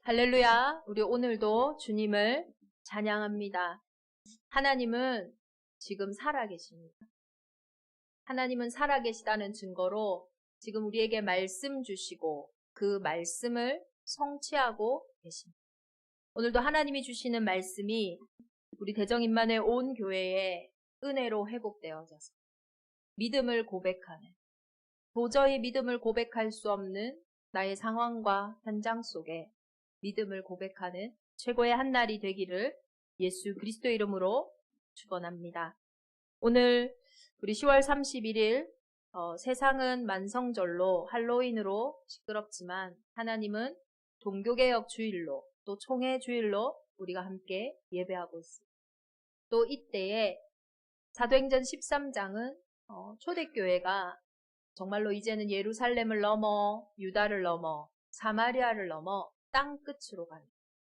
할렐루야, 우리 오늘도 주님을 찬양합니다. 하나님은 지금 살아계십니다. 하나님은 살아계시다는 증거로 지금 우리에게 말씀 주시고 그 말씀을 성취하고 계십니다. 오늘도 하나님이 주시는 말씀이 우리 대정임만의 온 교회에 은혜로 회복되어져서 믿음을 고백하는, 도저히 믿음을 고백할 수 없는 나의 상황과 현장 속에 믿음을 고백하는 최고의 한 날이 되기를 예수 그리스도 이름으로 축원합니다. 오늘 우리 10월 31일 세상은 만성절로 할로윈으로 시끄럽지만 하나님은 동교개혁 주일로 또 총회 주일로 우리가 함께 예배하고 있습니다. 또 이때에 사도행전 13장은 초대교회가 정말로 이제는 예루살렘을 넘어 유다를 넘어 사마리아를 넘어 땅끝으로 가는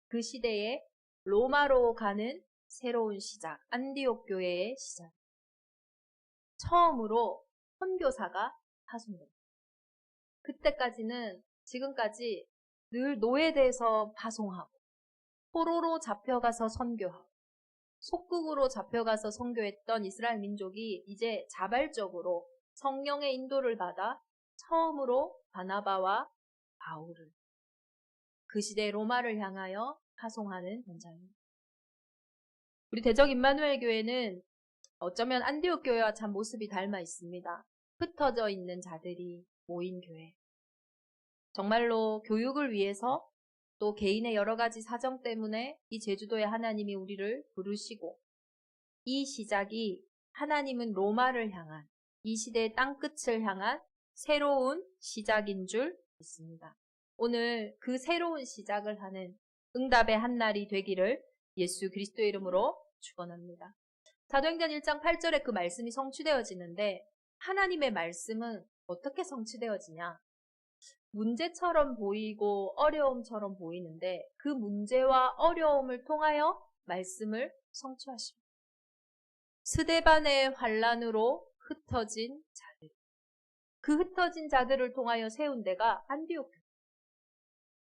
그 시대에 로마로 가는 새로운 시작, 안디옥 교회의 시작. 처음으로 선교사가 파송됩니다. 그때까지는 지금까지 늘 노예돼서 파송하고 포로로 잡혀가서 선교하고 속국으로 잡혀가서 선교했던 이스라엘 민족이 이제 자발적으로 성령의 인도를 받아 처음으로 바나바와 바울을 그 시대 로마를 향하여 파송하는 현장입니다. 우리 대적 임마누엘 교회는 어쩌면 안디옥 교회와 참 모습이 닮아 있습니다. 흩어져 있는 자들이 모인 교회. 정말로 교육을 위해서 또 개인의 여러 가지 사정 때문에 이 제주도에 하나님이 우리를 부르시고 이 시작이 하나님은 로마를 향한 이 시대의 땅끝을 향한 새로운 시작인 줄 믿습니다. 오늘 그 새로운 시작을 하는 응답의 한 날이 되기를 예수 그리스도의 이름으로 축원합니다. 사도행전 1장 8절에 그 말씀이 성취되어지는데 하나님의 말씀은 어떻게 성취되어지냐? 문제처럼 보이고 어려움처럼 보이는데 그 문제와 어려움을 통하여 말씀을 성취하십니다. 스데반의 환란으로 흩어진 자들, 그 흩어진 자들을 통하여 세운 데가 안디옥.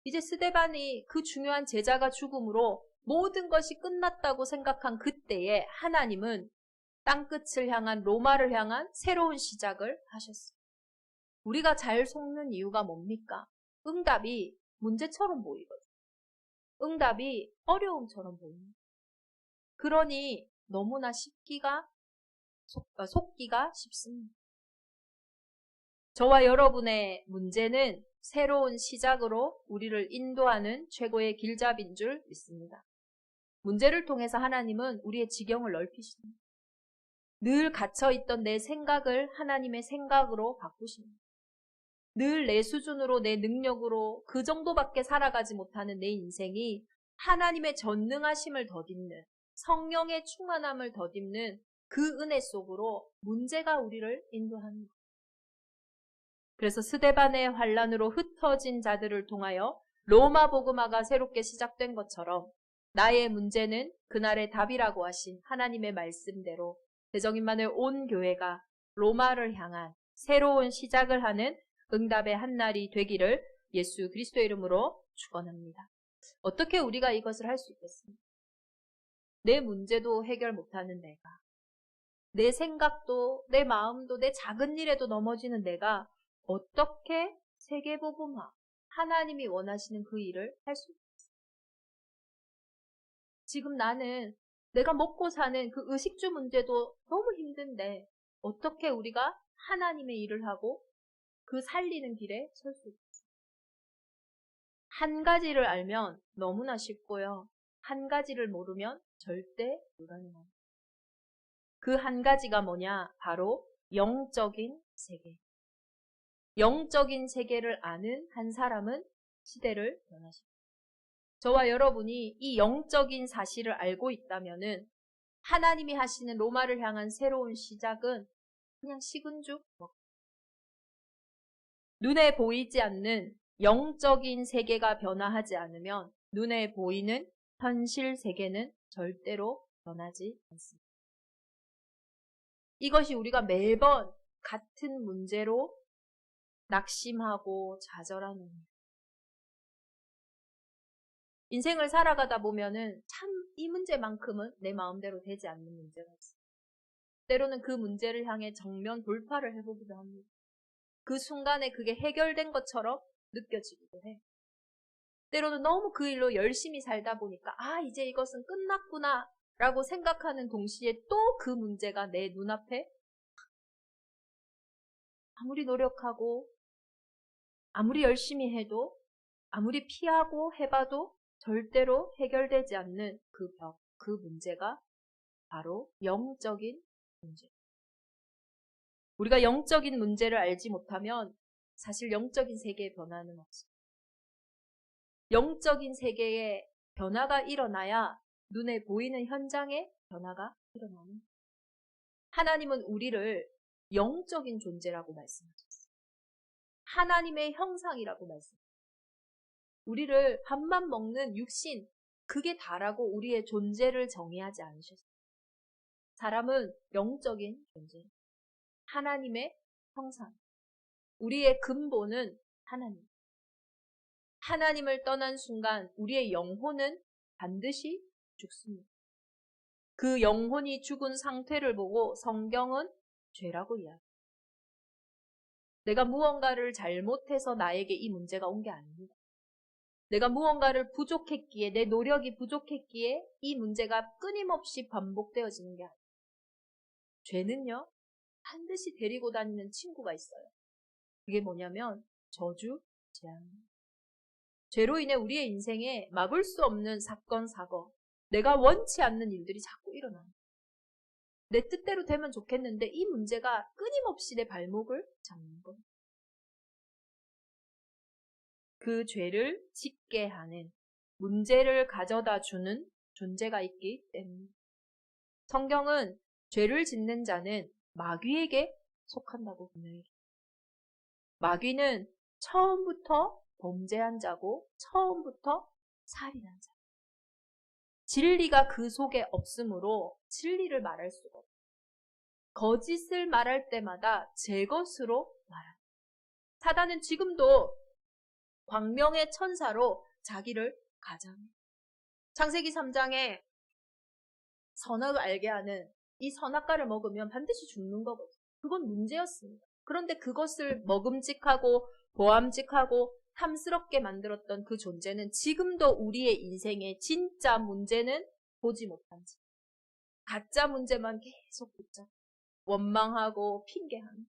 이제 스데반이 그 중요한 제자가 죽음으로 모든 것이 끝났다고 생각한 그때에 하나님은 땅끝을 향한 로마를 향한 새로운 시작을 하셨습니다. 우리가 잘 속는 이유가 뭡니까? 응답이 문제처럼 보이거든요. 응답이 어려움처럼 보입니다. 그러니 너무나 속기가 쉽습니다. 저와 여러분의 문제는 새로운 시작으로 우리를 인도하는 최고의 길잡이인 줄 믿습니다. 문제를 통해서 하나님은 우리의 지경을 넓히십니다. 늘 갇혀있던 내 생각을 하나님의 생각으로 바꾸십니다. 늘 내 수준으로 내 능력으로 그 정도밖에 살아가지 못하는 내 인생이 하나님의 전능하심을 덧입는 성령의 충만함을 덧입는 그 은혜 속으로 문제가 우리를 인도하는 것. 그래서 스데반의 환란으로 흩어진 자들을 통하여 로마 복음화가 새롭게 시작된 것처럼 나의 문제는 그날의 답이라고 하신 하나님의 말씀대로 대정임만의 온 교회가 로마를 향한 새로운 시작을 하는 응답의 한 날이 되기를 예수 그리스도 이름으로 축원합니다. 어떻게 우리가 이것을 할 수 있겠습니까? 내 문제도 해결 못하는 내가, 내 생각도 내 마음도 내 작은 일에도 넘어지는 내가 어떻게 세계복음화, 하나님이 원하시는 그 일을 할 수 있겠습니까? 지금 나는 내가 먹고 사는 그 의식주 문제도 너무 힘든데 어떻게 우리가 하나님의 일을 하고 그 살리는 길에 설 수 있겠습니까? 한 가지를 알면 너무나 쉽고요. 한 가지를 모르면 절대 불가능합니다. 그 한 가지가 뭐냐? 바로 영적인 세계. 영적인 세계를 아는 한 사람은 시대를 변화시킵니다. 저와 여러분이 이 영적인 사실을 알고 있다면은 하나님이 하시는 로마를 향한 새로운 시작은 그냥 식은 죽 먹고 눈에 보이지 않는 영적인 세계가 변화하지 않으면 눈에 보이는 현실 세계는 절대로 변하지 않습니다. 이것이 우리가 매번 같은 문제로 낙심하고 좌절하는 인생을 살아가다 보면은 참 이 문제만큼은 내 마음대로 되지 않는 문제가 있어요. 때로는 그 문제를 향해 정면 돌파를 해보기도 합니다. 그 순간에 그게 해결된 것처럼 느껴지기도 해. 때로는 너무 그 일로 열심히 살다 보니까 이제 이것은 끝났구나 라고 생각하는 동시에 또 그 문제가 내 눈앞에 아무리 노력하고 아무리 열심히 해도 아무리 피하고 해봐도 절대로 해결되지 않는 그 벽, 그 문제가 바로 영적인 문제. 우리가 영적인 문제를 알지 못하면 사실 영적인 세계의 변화는 없어요. 영적인 세계에 변화가 일어나야 눈에 보이는 현장에 변화가 일어나는. 하나님은 우리를 영적인 존재라고 말씀하셨어요. 하나님의 형상이라고 말씀하셨어요. 우리를 밥만 먹는 육신, 그게 다라고 우리의 존재를 정의하지 않으셨어요. 사람은 영적인 존재, 하나님의 형상. 우리의 근본은 하나님. 하나님을 떠난 순간 우리의 영혼은 반드시 죽습니다. 그 영혼이 죽은 상태를 보고 성경은 죄라고 이야기합니다. 내가 무언가를 잘못해서 나에게 이 문제가 온 게 아닙니다. 내가 무언가를 부족했기에, 내 노력이 부족했기에 이 문제가 끊임없이 반복되어지는 게 아니에요. 죄는요, 반드시 데리고 다니는 친구가 있어요. 그게 뭐냐면 저주, 재앙입니다. 죄로 인해 우리의 인생에 막을 수 없는 사건, 사고, 내가 원치 않는 일들이 자꾸 일어나요. 내 뜻대로 되면 좋겠는데 이 문제가 끊임없이 내 발목을 잡는 거예요. 그 죄를 짓게 하는, 문제를 가져다 주는 존재가 있기 때문에 성경은 죄를 짓는 자는 마귀에게 속한다고 분명히. 마귀는 처음부터 범죄한 자고 처음부터 살인한 자. 진리가 그 속에 없으므로 진리를 말할 수가 없어요. 거짓을 말할 때마다 제 것으로 말합니다. 사단은 지금도 광명의 천사로 자기를 가장합니다. 창세기 3장에 선악을 알게 하는 이 선악과를 먹으면 반드시 죽는 거거든요. 그건 문제였습니다. 그런데 그것을 먹음직하고 보암직하고 탐스럽게 만들었던 그 존재는 지금도 우리의 인생의 진짜 문제는 보지 못한 채 가짜 문제만 계속 붙잡고 원망하고 핑계하는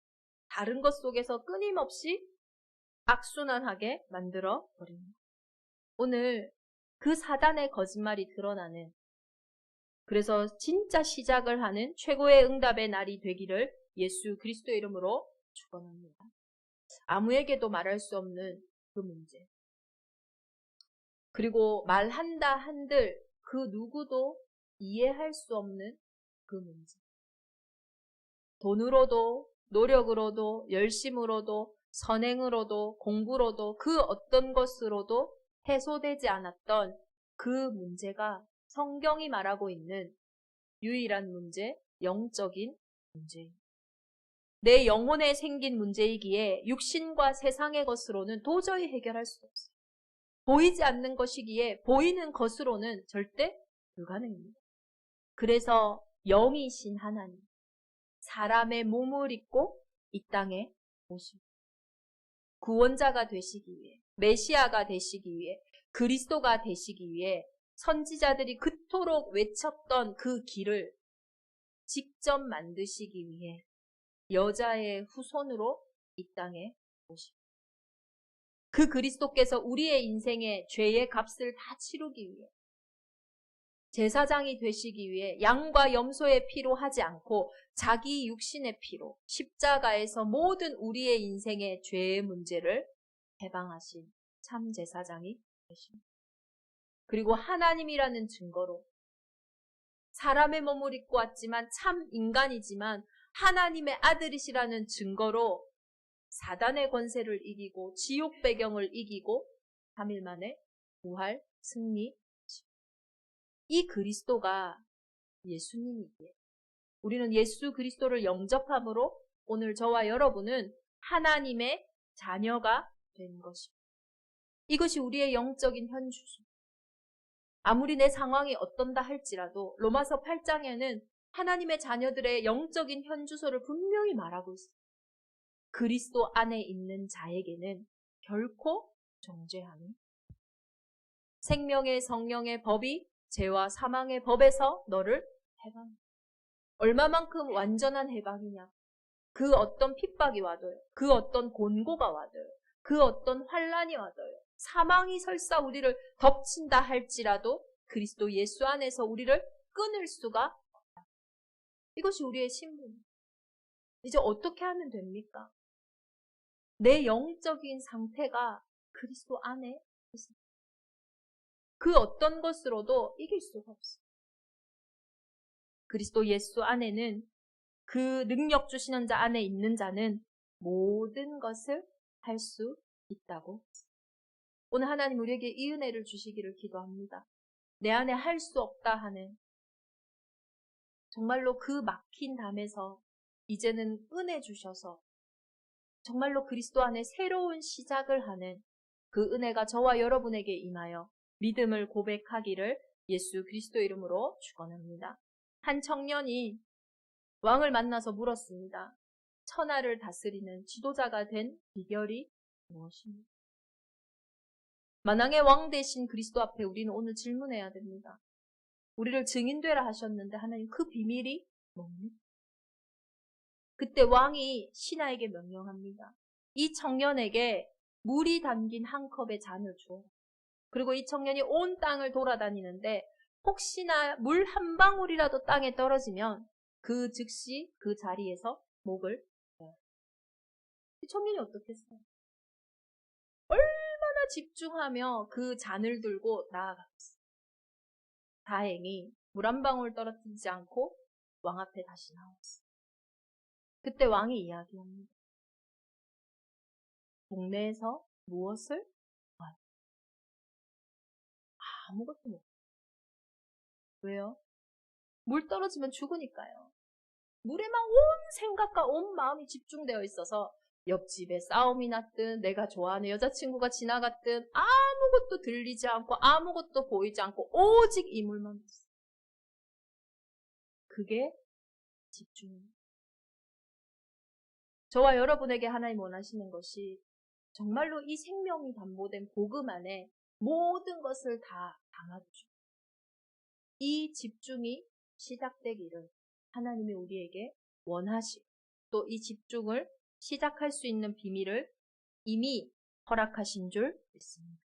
다른 것 속에서 끊임없이 악순환하게 만들어 버립니다. 오늘 그 사단의 거짓말이 드러나는, 그래서 진짜 시작을 하는 최고의 응답의 날이 되기를 예수 그리스도의 이름으로 축원합니다. 아무에게도 말할 수 없는 그 문제, 그리고 말한다 한들 그 누구도 이해할 수 없는 그 문제. 돈으로도 노력으로도 열심으로도 선행으로도 공부로도 그 어떤 것으로도 해소되지 않았던 그 문제가 성경이 말하고 있는 유일한 문제, 영적인 문제입니다. 내 영혼에 생긴 문제이기에 육신과 세상의 것으로는 도저히 해결할 수 없어요. 보이지 않는 것이기에 보이는 것으로는 절대 불가능입니다. 그래서 영이신 하나님, 사람의 몸을 입고 이 땅에 오십니다. 구원자가 되시기 위해, 메시아가 되시기 위해, 그리스도가 되시기 위해 선지자들이 그토록 외쳤던 그 길을 직접 만드시기 위해 여자의 후손으로 이 땅에 오십니다. 그 그리스도께서 우리의 인생의 죄의 값을 다 치르기 위해 제사장이 되시기 위해 양과 염소의 피로 하지 않고 자기 육신의 피로 십자가에서 모든 우리의 인생의 죄의 문제를 해방하신 참 제사장이 되십니다. 그리고 하나님이라는 증거로 사람의 몸을 입고 왔지만 참 인간이지만 하나님의 아들이시라는 증거로 사단의 권세를 이기고 지옥 배경을 이기고 3일 만에 부활 승리. 이 그리스도가 예수님이기에 우리는 예수 그리스도를 영접함으로 오늘 저와 여러분은 하나님의 자녀가 된 것입니다. 이것이 우리의 영적인 현주소. 아무리 내 상황이 어떤다 할지라도 로마서 8장에는 하나님의 자녀들의 영적인 현주소를 분명히 말하고 있어요. 그리스도 안에 있는 자에게는 결코 정죄함이, 생명의 성령의 법이 죄와 사망의 법에서 너를 해방. 얼마만큼 완전한 해방이냐. 그 어떤 핍박이 와도요. 그 어떤 곤고가 와도요. 그 어떤 환란이 와도요. 사망이 설사 우리를 덮친다 할지라도 그리스도 예수 안에서 우리를 끊을 수가 없다. 이것이 우리의 신분. 이제 어떻게 하면 됩니까? 내 영적인 상태가 그리스도 안에 있습니다. 그 어떤 것으로도 이길 수가 없어요. 그리스도 예수 안에는, 그 능력 주시는 자 안에 있는 자는 모든 것을 할 수 있다고. 오늘 하나님 우리에게 이 은혜를 주시기를 기도합니다. 내 안에 할 수 없다 하는, 정말로 그 막힌 담에서 이제는 은혜 주셔서 정말로 그리스도 안에 새로운 시작을 하는 그 은혜가 저와 여러분에게 임하여 믿음을 고백하기를 예수 그리스도 이름으로 축원합니다. 한 청년이 왕을 만나서 물었습니다. 천하를 다스리는 지도자가 된 비결이 무엇입니까? 만왕의 왕 되신 그리스도 앞에 우리는 오늘 질문해야 됩니다. 우리를 증인되라 하셨는데 하나님 그 비밀이 뭡니까? 그때 왕이 신하에게 명령합니다. 이 청년에게 물이 담긴 한 컵의 잔을 주어. 그리고 이 청년이 온 땅을 돌아다니는데 혹시나 물 한 방울이라도 땅에 떨어지면 그 즉시 그 자리에서 목을 베어요. 이 청년이 어떻게 했어요? 얼마나 집중하며 그 잔을 들고 나아갔어요. 다행히 물 한 방울 떨어지지 않고 왕 앞에 다시 나왔어요. 그때 왕이 이야기합니다. 동네에서 무엇을 구하라. 아무것도 못. 왜요? 물 떨어지면 죽으니까요. 물에만 온 생각과 온 마음이 집중되어 있어서 옆집에 싸움이 났든 내가 좋아하는 여자친구가 지나갔든 아무것도 들리지 않고 아무것도 보이지 않고 오직 이 물만 봤어요. 그게 집중입니다. 저와 여러분에게 하나님 원하시는 것이 정말로 이 생명이 담보된 복음 안에 모든 것을 다 담아주시고 이 집중이 시작되기를 하나님이 우리에게 원하시고 또 이 집중을 시작할 수 있는 비밀을 이미 허락하신 줄 믿습니다.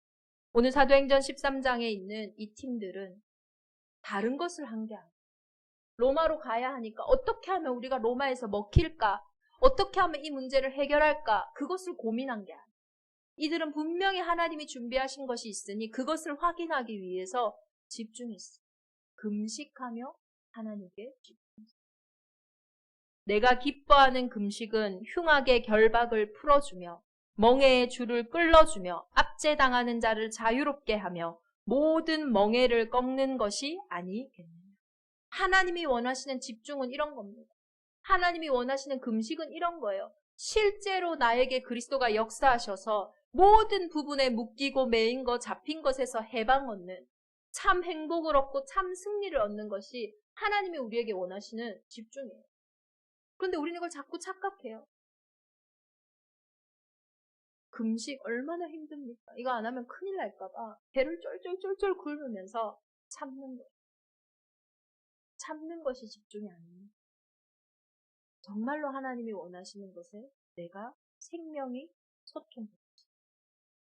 오늘 사도행전 13장에 있는 이 팀들은 다른 것을 한 게 아니에요. 로마로 가야 하니까 어떻게 하면 우리가 로마에서 먹힐까? 어떻게 하면 이 문제를 해결할까? 그것을 고민한 게 아니에요. 이들은 분명히 하나님이 준비하신 것이 있으니 그것을 확인하기 위해서 집중했어요. 금식하며 하나님께 집중했어요. 내가 기뻐하는 금식은 흉악의 결박을 풀어주며 멍에의 줄을 끌어주며 압제당하는 자를 자유롭게 하며 모든 멍에를 꺾는 것이 아니겠느냐. 하나님이 원하시는 집중은 이런 겁니다. 하나님이 원하시는 금식은 이런 거예요. 실제로 나에게 그리스도가 역사하셔서 모든 부분에 묶이고 매인 것, 잡힌 것에서 해방 얻는, 참 행복을 얻고 참 승리를 얻는 것이 하나님이 우리에게 원하시는 집중이에요. 그런데 우리는 그걸 자꾸 착각해요. 금식 얼마나 힘듭니까? 이거 안 하면 큰일 날까봐 배를 쫄쫄쫄쫄 굶으면서 참는 거예요. 참는 것이 집중이 아닙니다. 정말로 하나님이 원하시는 것에 내가 생명이 소통됩니다.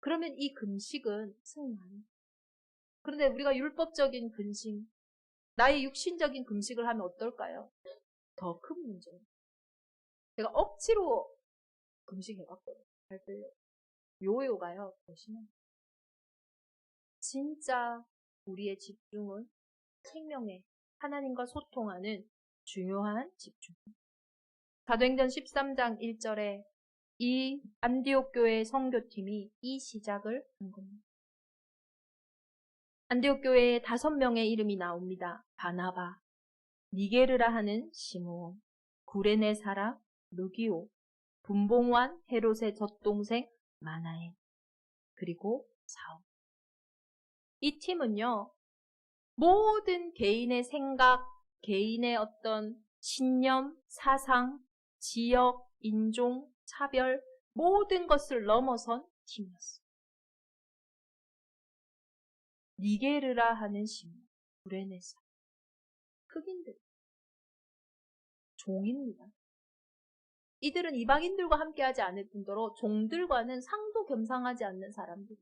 그러면 이 금식은 승리합니다. 그런데 우리가 율법적인 금식, 나의 육신적인 금식을 하면 어떨까요? 더 큰 문제예요. 제가 억지로 금식해봤거든요. 잘 들려요. 요요가요. 보시면 진짜 우리의 집중은 생명에 하나님과 소통하는 중요한 집중. 사도행전 13장 1절에 이 안디옥 교회의 선교팀이 이 시작을 한 겁니다. 안디옥 교회에 5명의 이름이 나옵니다. 바나바, 니게르라 하는 시므온, 구레네 사람 루기오, 분봉완 헤롯의 젖동생 마나엘, 그리고 사울. 이 팀은요, 모든 개인의 생각, 개인의 어떤 신념, 사상, 지역, 인종, 차별, 모든 것을 넘어선 팀이었어요. 니게르라 하는 신문, 구레네사. 흑인들, 종입니다. 이들은 이방인들과 함께하지 않을 뿐더러 종들과는 상도 겸상하지 않는 사람들.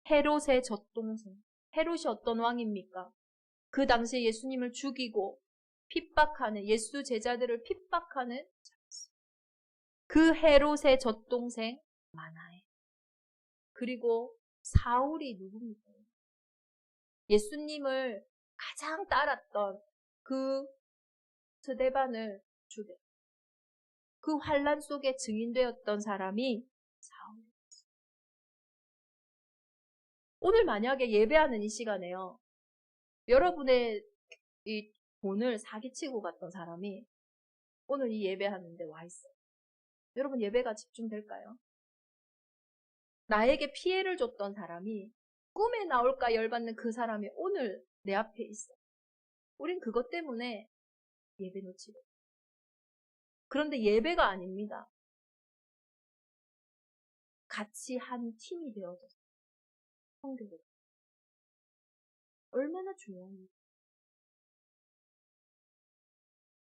헤롯의 젖동생. 헤롯이 어떤 왕입니까? 그 당시에 예수님을 죽이고 핍박하는, 예수 제자들을 핍박하는 자였어요. 그 헤롯의 젖동생 마나에. 그리고 사울이 누굽니까? 예수님을 가장 따랐던 그 스데반을 죽여. 그 환란 속에 증인되었던 사람이 사울이었어요. 오늘 만약에 예배하는 이 시간에요. 여러분의 이 돈을 사기치고 갔던 사람이 오늘 이 예배하는데 와 있어요. 여러분 예배가 집중될까요? 나에게 피해를 줬던 사람이 꿈에 나올까 열받는 그 사람이 오늘 내 앞에 있어. 우린 그것 때문에 예배 놓치고. 그런데 예배가 아닙니다. 같이 한 팀이 되어져서 성교를. 얼마나 중요합니까?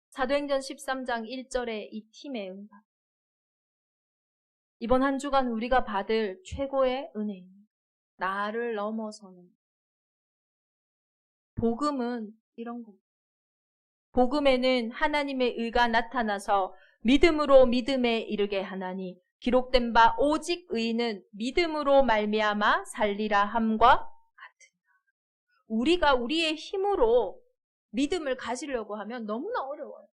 사도행전 13장 1절에 이 팀의 응답. 이번 한 주간 우리가 받을 최고의 은혜입니다. 나를 넘어서는. 복음은 이런 겁니다. 복음에는 하나님의 의가 나타나서 믿음으로 믿음에 이르게 하나니 기록된 바 오직 의인은 믿음으로 말미암아 살리라 함과 같으니라. 우리가 우리의 힘으로 믿음을 가지려고 하면 너무나 어려워요.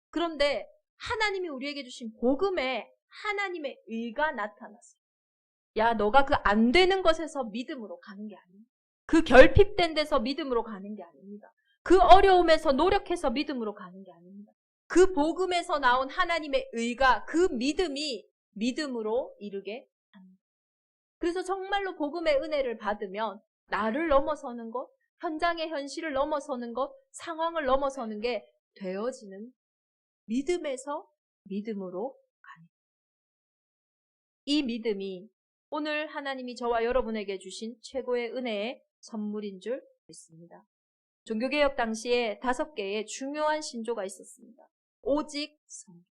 그런데 하나님이 우리에게 주신 복음에 하나님의 의가 나타났어요. 야, 너가 그 안 되는 것에서 믿음으로 가는 게 아니야. 그 결핍된 데서 믿음으로 가는 게 아닙니다. 그 어려움에서 노력해서 믿음으로 가는 게 아닙니다. 그 복음에서 나온 하나님의 의가, 그 믿음이 믿음으로 이르게 합니다. 그래서 정말로 복음의 은혜를 받으면 나를 넘어서는 것, 현장의 현실을 넘어서는 것, 상황을 넘어서는 게 되어지는 믿음에서 믿음으로 가는 것. 이 믿음이 오늘 하나님이 저와 여러분에게 주신 최고의 은혜의 선물인 줄 믿습니다. 종교개혁 당시에 5개의 중요한 신조가 있었습니다. 오직 성경.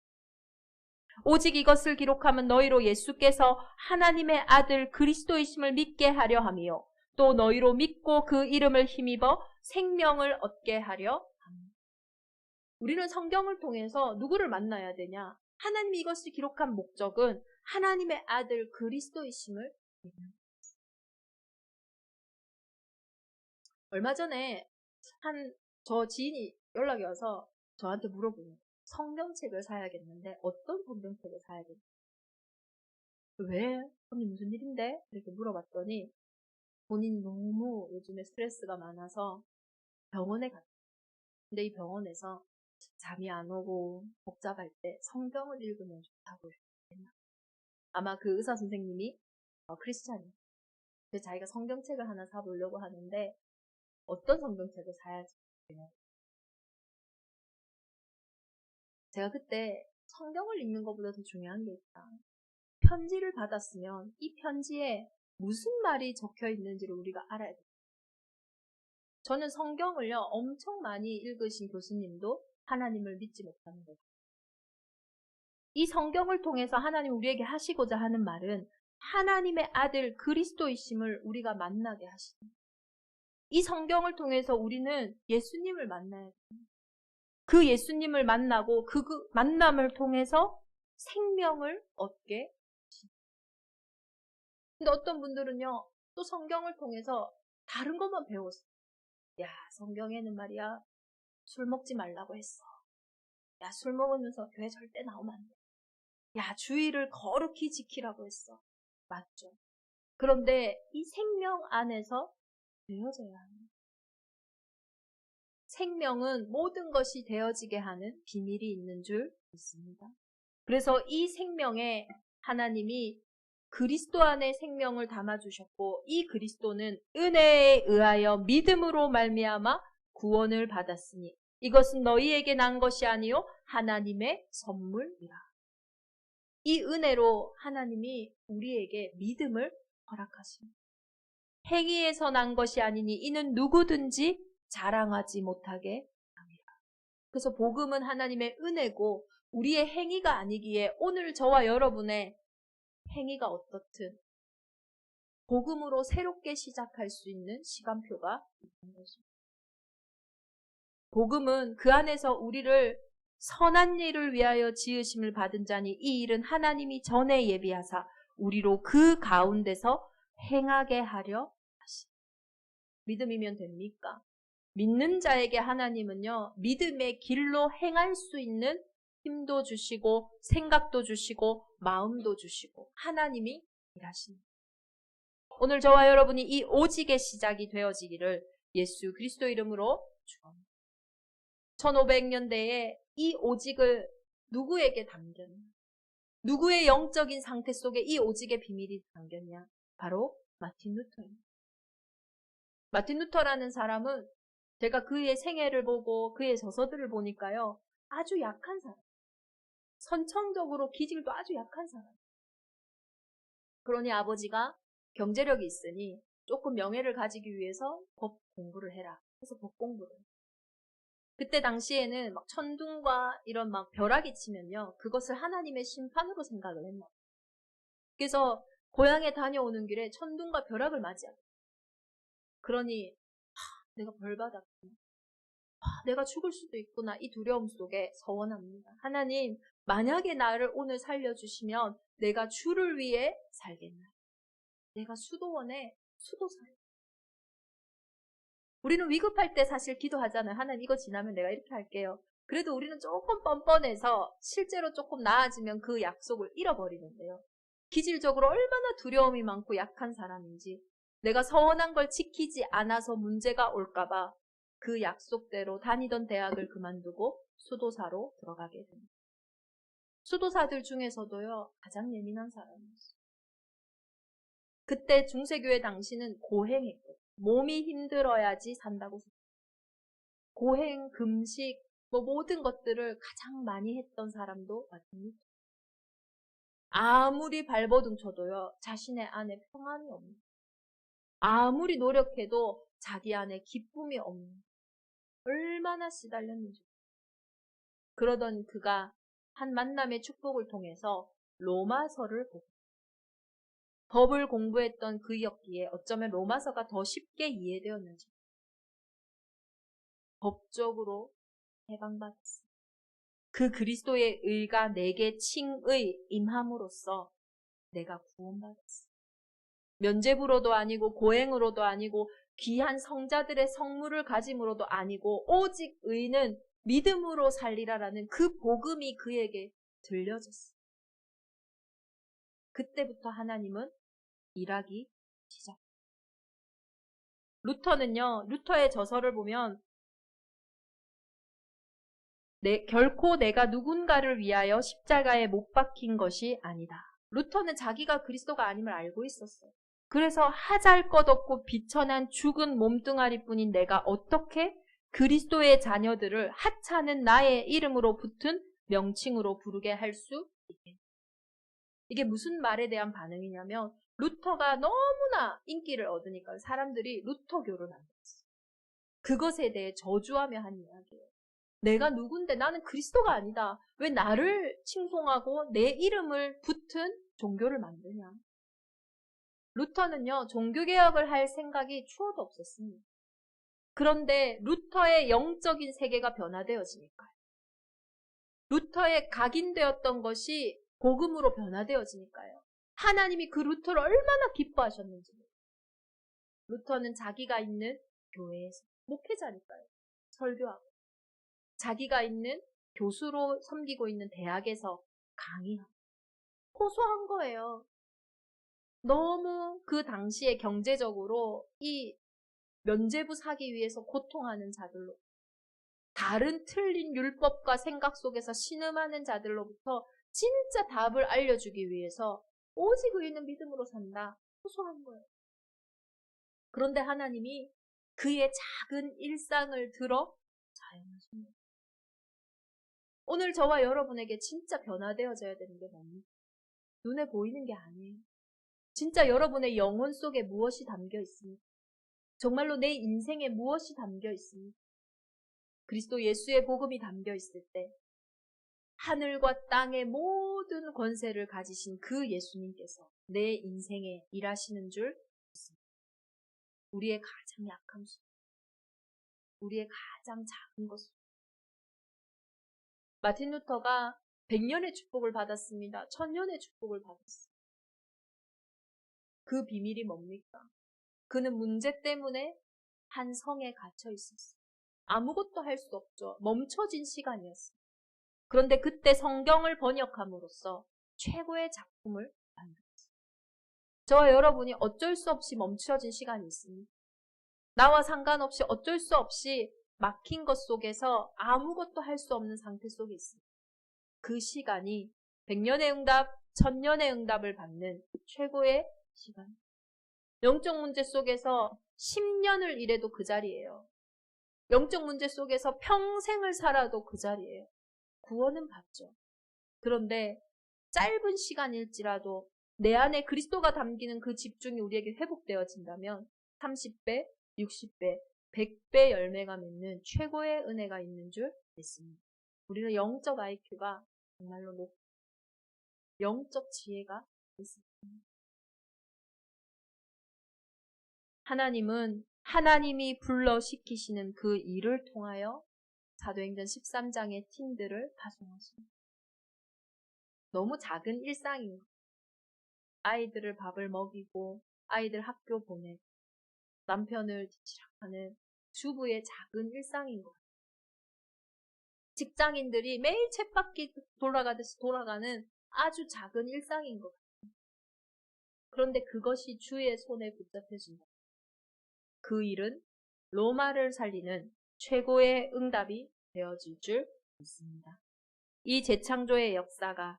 오직 이것을 기록하면 너희로 예수께서 하나님의 아들 그리스도이심을 믿게 하려 함이요. 또 너희로 믿고 그 이름을 힘입어 생명을 얻게 하려 합니다. 우리는 성경을 통해서 누구를 만나야 되냐? 하나님이 이것을 기록한 목적은 하나님의 아들 그리스도이심을 믿는. 얼마 전에 저 지인이 연락이 와서 저한테 물어보는 성경책을 사야겠는데 어떤 성경책을 사야겠는데 왜? 언니 무슨 일인데? 이렇게 물어봤더니 본인이 너무 요즘에 스트레스가 많아서 병원에 갔어요. 근데 이 병원에서 잠이 안 오고 복잡할 때 성경을 읽으면 좋다고 했나? 아마 그 의사 선생님이 크리스찬이에요. 그래서 자기가 성경책을 하나 사보려고 하는데 어떤 성경책을 사야지? 제가 그때 성경을 읽는 것보다 더 중요한 게 있다. 편지를 받았으면 이 편지에 무슨 말이 적혀 있는지를 우리가 알아야 돼요. 저는 성경을요 엄청 많이 읽으신 교수님도 하나님을 믿지 못하는 거예요. 이 성경을 통해서 하나님 우리에게 하시고자 하는 말은 하나님의 아들 그리스도이심을 우리가 만나게 하십니다. 이 성경을 통해서 우리는 예수님을 만나야 됩니다. 그 예수님을 만나고 그 만남을 통해서 생명을 얻게 하십니다. 근데 어떤 분들은요 또 성경을 통해서 다른 것만 배웠어요. 야, 성경에는 말이야 술 먹지 말라고 했어. 야, 술 먹으면서 교회 절대 나오면 안 돼. 야, 주의를 거룩히 지키라고 했어. 맞죠? 그런데 이 생명 안에서 되어져야 합니다. 생명은 모든 것이 되어지게 하는 비밀이 있는 줄 믿습니다. 그래서 이 생명에 하나님이 그리스도 안에 생명을 담아주셨고 이 그리스도는 은혜에 의하여 믿음으로 말미암아 구원을 받았으니 이것은 너희에게 난 것이 아니요 하나님의 선물이라. 이 은혜로 하나님이 우리에게 믿음을 허락하십니다. 행위에서 난 것이 아니니 이는 누구든지 자랑하지 못하게 합니다. 그래서 복음은 하나님의 은혜고 우리의 행위가 아니기에 오늘 저와 여러분의 행위가 어떻든 복음으로 새롭게 시작할 수 있는 시간표가 있는 것입니다. 복음은 그 안에서 우리를 선한 일을 위하여 지으심을 받은 자니 이 일은 하나님이 전에 예비하사 우리로 그 가운데서 행하게 하려 하시니. 믿음이면 됩니까? 믿는 자에게 하나님은요, 믿음의 길로 행할 수 있는 힘도 주시고 생각도 주시고 마음도 주시고 하나님이 일하십니다. 오늘 저와 여러분이 이 오직의 시작이 되어지기를 예수 그리스도 이름으로 축원합니다. 1500년대에 이 오직을 누구에게 담겼냐? 누구의 영적인 상태 속에 이 오직의 비밀이 담겼냐? 바로 마틴 루터입니다. 마틴 루터라는 사람은 제가 그의 생애를 보고 그의 저서들을 보니까요. 아주 약한 사람. 선천적으로 기질도 아주 약한 사람. 그러니 아버지가 경제력이 있으니 조금 명예를 가지기 위해서 법 공부를 해라. 그래서 법 공부를. 그때 당시에는 막 천둥과 이런 막 벼락이 치면요. 그것을 하나님의 심판으로 생각을 했나. 그래서 고향에 다녀오는 길에 천둥과 벼락을 맞이하고. 그러니 내가 벌 받았구나. 내가 죽을 수도 있구나. 이 두려움 속에 서원합니다. 하나님, 만약에 나를 오늘 살려주시면 내가 주를 위해 살겠나. 내가 수도원에 수도사요. 우리는 위급할 때 사실 기도하잖아요. 하나님 이거 지나면 내가 이렇게 할게요. 그래도 우리는 조금 뻔뻔해서 실제로 조금 나아지면 그 약속을 잃어버리는데요. 기질적으로 얼마나 두려움이 많고 약한 사람인지 내가 서원한 걸 지키지 않아서 문제가 올까봐 그 약속대로 다니던 대학을 그만두고 수도사로 들어가게 됩니다. 수도사들 중에서도요. 가장 예민한 사람이었어요. 그때 중세교회 당시는 고행했거든요. 몸이 힘들어야지 산다고 생각해요. 고행, 금식, 모든 것들을 가장 많이 했던 사람도 마틴 루터. 아무리 발버둥 쳐도요. 자신의 안에 평안이 없는. 아무리 노력해도 자기 안에 기쁨이 없는. 얼마나 시달렸는지. 그러던 그가 한 만남의 축복을 통해서 로마서를 보고 법을 공부했던 그였기에 어쩌면 로마서가 더 쉽게 이해되었는지 법적으로 해방받았습니다. 그 그리스도의 의가 내게 칭의 임함으로써 내가 구원받았어. 면죄부로도 아니고 고행으로도 아니고 귀한 성자들의 성물을 가짐으로도 아니고 오직 의는 믿음으로 살리라라는 그 복음이 그에게 들려졌어. 그때부터 하나님은 일하기 시작. 루터는요. 루터의 저서를 보면 결코 내가 누군가를 위하여 십자가에 못 박힌 것이 아니다. 루터는 자기가 그리스도가 아님을 알고 있었어요. 그래서 하잘것없고 비천한 죽은 몸뚱아리뿐인 내가 어떻게 그리스도의 자녀들을 하찮은 나의 이름으로 붙은 명칭으로 부르게 할 수 있겠냐. 이게 무슨 말에 대한 반응이냐면 루터가 너무나 인기를 얻으니까 사람들이 루터교를 만들었어요. 그것에 대해 저주하며 한 이야기예요. 내가 누군데 나는 그리스도가 아니다. 왜 나를 칭송하고 내 이름을 붙은 종교를 만드냐. 루터는요. 종교개혁을 할 생각이 추호도 없었습니다. 그런데 루터의 영적인 세계가 변화되어지니까요. 루터에 각인되었던 것이 복음으로 변화되어지니까요. 하나님이 그 루터를 얼마나 기뻐하셨는지. 루터는 자기가 있는 교회에서 목회자니까요. 설교하고 자기가 있는 교수로 섬기고 있는 대학에서 강의하고 호소한 거예요. 너무 그 당시에 경제적으로 이 면죄부 사기 위해서 고통하는 자들로 다른 틀린 율법과 생각 속에서 신음하는 자들로부터 진짜 답을 알려주기 위해서 오직 의인은 믿음으로 산다. 호소한 거예요. 그런데 하나님이 그의 작은 일상을 들어 사용하신 거예요. 오늘 저와 여러분에게 진짜 변화되어져야 되는 게 뭡니까? 눈에 보이는 게 아니에요. 진짜 여러분의 영혼 속에 무엇이 담겨 있습니까? 정말로 내 인생에 무엇이 담겨 있습니까? 그리스도 예수의 복음이 담겨 있을 때 하늘과 땅의 모든 권세를 가지신 그 예수님께서 내 인생에 일하시는 줄 믿습니다. 우리의 가장 약함 속, 우리의 가장 작은 것 속. 마틴 루터가 100년의 축복을 받았습니다. 1000년의 축복을 받았습니다. 그 비밀이 뭡니까? 그는 문제 때문에 한 성에 갇혀 있었어요. 아무것도 할 수 없죠. 멈춰진 시간이었어요. 그런데 그때 성경을 번역함으로써 최고의 작품을 만들었어요. 저와 여러분이 어쩔 수 없이 멈춰진 시간이 있습니다. 나와 상관없이 어쩔 수 없이 막힌 것 속에서 아무것도 할 수 없는 상태 속에 있습니다. 그 시간이 100년의 응답, 1000년의 응답을 받는 최고의 시간. 영적 문제 속에서 10년을 일해도 그 자리예요. 영적 문제 속에서 평생을 살아도 그 자리예요. 구원은 받죠. 그런데 짧은 시간일지라도 내 안에 그리스도가 담기는 그 집중이 우리에게 회복되어진다면 30배, 60배, 100배 열매가 맺는 최고의 은혜가 있는 줄 믿습니다. 우리는 영적 IQ가 정말로 높고 영적 지혜가 있습니다. 하나님은 하나님이 불러시키시는 그 일을 통하여 사도행전 13장의 팀들을 파송하십니다. 너무 작은 일상인 것. 아이들을 밥을 먹이고 아이들 학교 보내고 남편을 지지락하는 주부의 작은 일상인 것 같아요. 직장인들이 매일 쳇바퀴 돌아가듯이 돌아가는 아주 작은 일상인 것 같아요. 그런데 그것이 주의 손에 붙잡혀진다. 그 일은 로마를 살리는 최고의 응답이 되어질 줄 믿습니다. 이 재창조의 역사가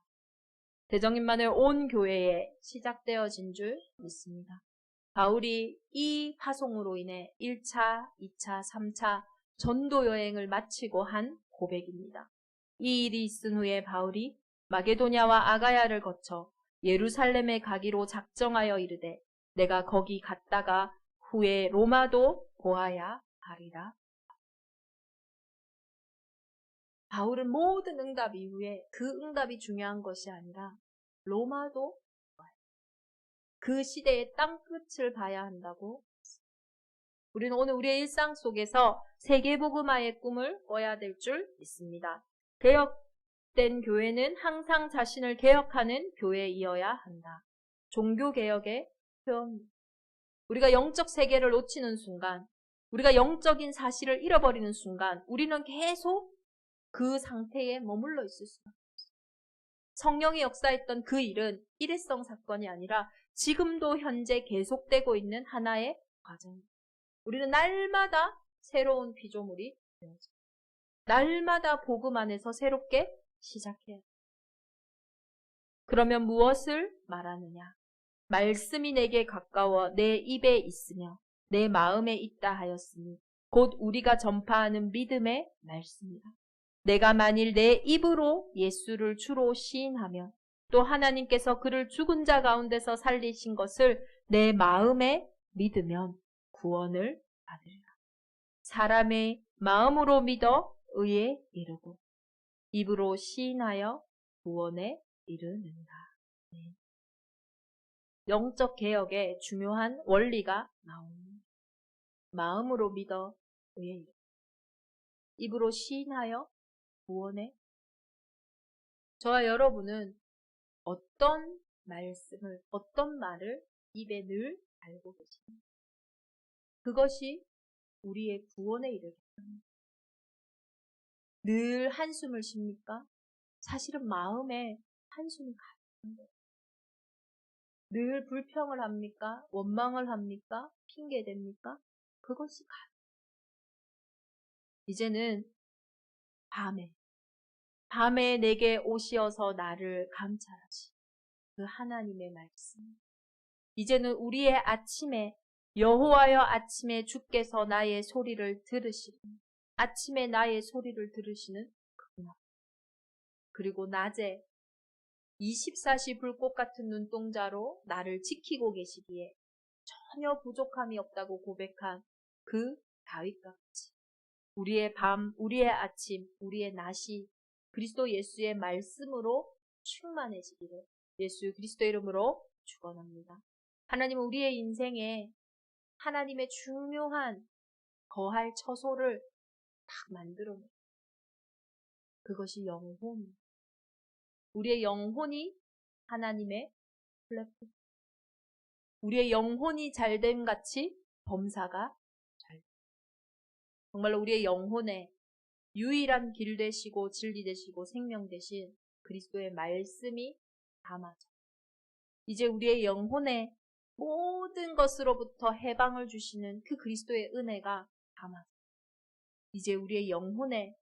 대정인만을 온 교회에 시작되어진 줄 믿습니다. 바울이 이 파송으로 인해 1차, 2차, 3차 전도 여행을 마치고 한 고백입니다. 이 일이 있은 후에 바울이 마게도냐와 아가야를 거쳐 예루살렘에 가기로 작정하여 이르되 내가 거기 갔다가 후에 로마도 보아야 하리라. 바울은 모든 응답 이후에 그 응답이 중요한 것이 아니라 로마도 그 시대의 땅끝을 봐야 한다고. 우리는 오늘 우리의 일상 속에서 세계복음화의 꿈을 꿔야 될 줄 믿습니다. 개혁된 교회는 항상 자신을 개혁하는 교회이어야 한다. 종교개혁의 표현. 우리가 영적 세계를 놓치는 순간, 우리가 영적인 사실을 잃어버리는 순간 우리는 계속 그 상태에 머물러 있을 수밖에 없어요. 성령이 역사했던 그 일은 일회성 사건이 아니라 지금도 현재 계속되고 있는 하나의 과정입니다. 우리는 날마다 새로운 피조물이 되어져. 날마다 복음 안에서 새롭게 시작해야 돼. 그러면 무엇을 말하느냐? 말씀이 내게 가까워 내 입에 있으며 내 마음에 있다 하였으니 곧 우리가 전파하는 믿음의 말씀이다. 내가 만일 내 입으로 예수를 주로 시인하며 또 하나님께서 그를 죽은 자 가운데서 살리신 것을 내 마음에 믿으면 구원을 받으리라. 사람의 마음으로 믿어 의에 이르고 입으로 시인하여 구원에 이르는다. 네. 영적 개혁의 중요한 원리가 나옵니다. 마음으로 믿어 의에 이르고 입으로 시인하여 구원에. 저와 여러분은 어떤 말씀을, 어떤 말을 입에 늘 달고 계십니까? 그것이 우리의 구원에 이르게 합니다. 늘 한숨을 쉽니까? 사실은 마음에 한숨이 가득한 거예요. 늘 불평을 합니까? 원망을 합니까? 핑계댑니까? 그것이 이제는 밤에 내게 오시어서 나를 감찰하시. 그 하나님의 말씀. 이제는 우리의 아침에 여호와여 아침에 주께서 나의 소리를 들으시고 아침에 나의 소리를 들으시는 그분. 그리고 낮에 24시 불꽃 같은 눈동자로 나를 지키고 계시기에 전혀 부족함이 없다고 고백한 그 다윗과 같이 우리의 밤, 우리의 아침, 우리의 낮이 그리스도 예수의 말씀으로 충만해지기를 예수 그리스도 이름으로 축원합니다. 하나님은 우리의 인생에 하나님의 중요한 거할 처소를 딱 만들어내요. 그것이 영혼. 우리의 영혼이 하나님의 플랫폼. 우리의 영혼이 잘됨 같이 범사가 잘. 정말로 우리의 영혼에 유일한 길 되시고 진리 되시고 생명 되신 그리스도의 말씀이 담아져. 이제 우리의 영혼에 모든 것으로부터 해방을 주시는 그 그리스도의 은혜가 담아져. 이제 우리의 영혼에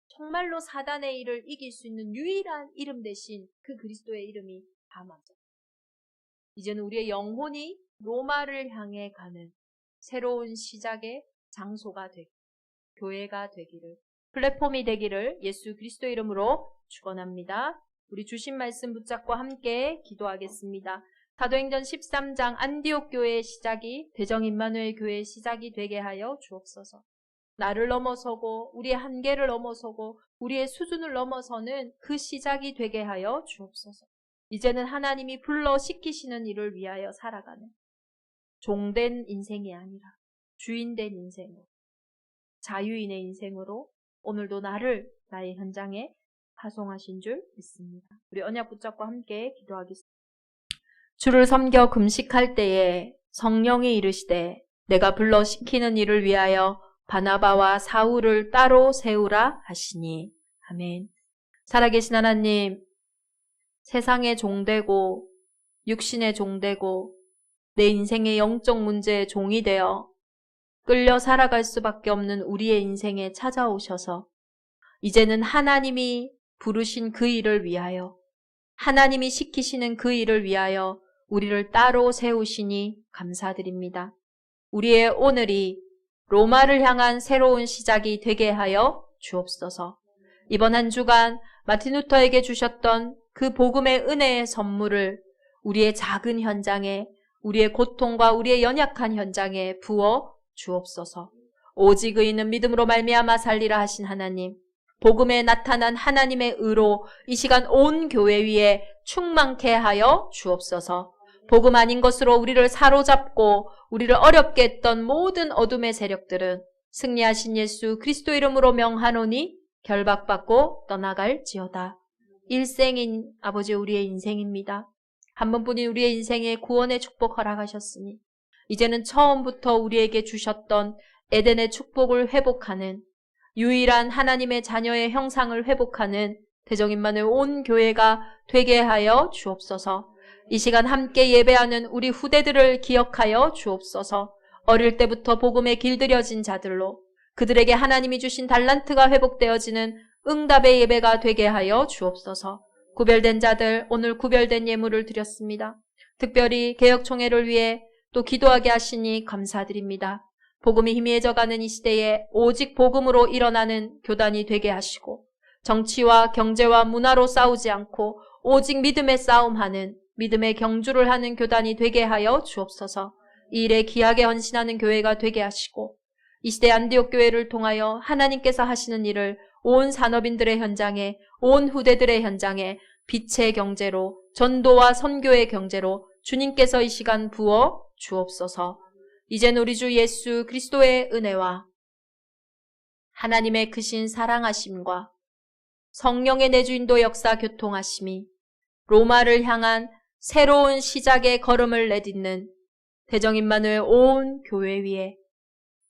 정말로 사단의 일을 이길 수 있는 유일한 이름 대신 그 그리스도의 이름이 담아져. 이제는 우리의 영혼이 로마를 향해 가는 새로운 시작의 장소가 되기를, 교회가 되기를, 플랫폼이 되기를 예수 그리스도 이름으로 축원합니다. 우리 주신 말씀 붙잡고 함께 기도하겠습니다. 사도행전 13장 안디옥 교회의 시작이 대정 임마누엘 교회의 시작이 되게 하여 주옵소서. 나를 넘어서고 우리의 한계를 넘어서고 우리의 수준을 넘어서는 그 시작이 되게 하여 주옵소서. 이제는 하나님이 불러 시키시는 일을 위하여 살아가는 종된 인생이 아니라 주인된 인생으로, 자유인의 인생으로 오늘도 나를 나의 현장에 파송하신 줄 믿습니다. 우리 언약 붙잡고 함께 기도하겠습니다. 주를 섬겨 금식할 때에 성령이 이르시되 내가 불러 시키는 일을 위하여 바나바와 사울을 따로 세우라 하시니. 아멘. 살아계신 하나님, 세상의 종되고 육신의 종되고 내 인생의 영적 문제의 종이 되어 끌려 살아갈 수밖에 없는 우리의 인생에 찾아오셔서 이제는 하나님이 부르신 그 일을 위하여, 하나님이 시키시는 그 일을 위하여 우리를 따로 세우시니 감사드립니다. 우리의 오늘이 로마를 향한 새로운 시작이 되게 하여 주옵소서. 이번 한 주간 마틴 루터에게 주셨던 그 복음의 은혜의 선물을 우리의 작은 현장에, 우리의 고통과 우리의 연약한 현장에 부어 주옵소서. 오직 의인은 믿음으로 말미암아 살리라 하신 하나님, 복음에 나타난 하나님의 의로 이 시간 온 교회 위에 충만케 하여 주옵소서. 복음 아닌 것으로 우리를 사로잡고 우리를 어렵게 했던 모든 어둠의 세력들은 승리하신 예수 그리스도 이름으로 명하노니 결박받고 떠나갈지어다. 일생인 아버지 우리의 인생입니다. 한 번뿐인 우리의 인생에 구원의 축복 허락하셨으니 이제는 처음부터 우리에게 주셨던 에덴의 축복을 회복하는 유일한 하나님의 자녀의 형상을 회복하는 대정임마누엘 온 교회가 되게 하여 주옵소서. 이 시간 함께 예배하는 우리 후대들을 기억하여 주옵소서. 어릴 때부터 복음에 길들여진 자들로 그들에게 하나님이 주신 달란트가 회복되어지는 응답의 예배가 되게 하여 주옵소서. 구별된 자들 오늘 구별된 예물을 드렸습니다. 특별히 개혁총회를 위해 또 기도하게 하시니 감사드립니다. 복음이 희미해져가는 이 시대에 오직 복음으로 일어나는 교단이 되게 하시고 정치와 경제와 문화로 싸우지 않고 오직 믿음의 싸움하는 믿음의 경주를 하는 교단이 되게 하여 주옵소서. 이 일에 귀하게 헌신하는 교회가 되게 하시고 이 시대 안디옥 교회를 통하여 하나님께서 하시는 일을 온 산업인들의 현장에, 온 후대들의 현장에 빛의 경제로, 전도와 선교의 경제로 주님께서 이 시간 부어 주옵소서. 이젠 우리 주 예수 그리스도의 은혜와 하나님의 크신 사랑하심과 성령의 내주인도 역사 교통하심이 로마를 향한 새로운 시작의 걸음을 내딛는 대정임마누엘 온 교회 위에,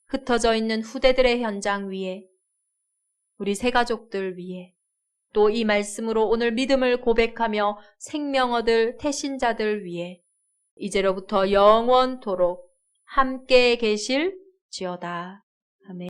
흩어져 있는 후대들의 현장 위에, 우리 새가족들 위에, 또 이 말씀으로 오늘 믿음을 고백하며 생명 얻을 태신자들 위에 이제로부터 영원토록 함께 계실지어다.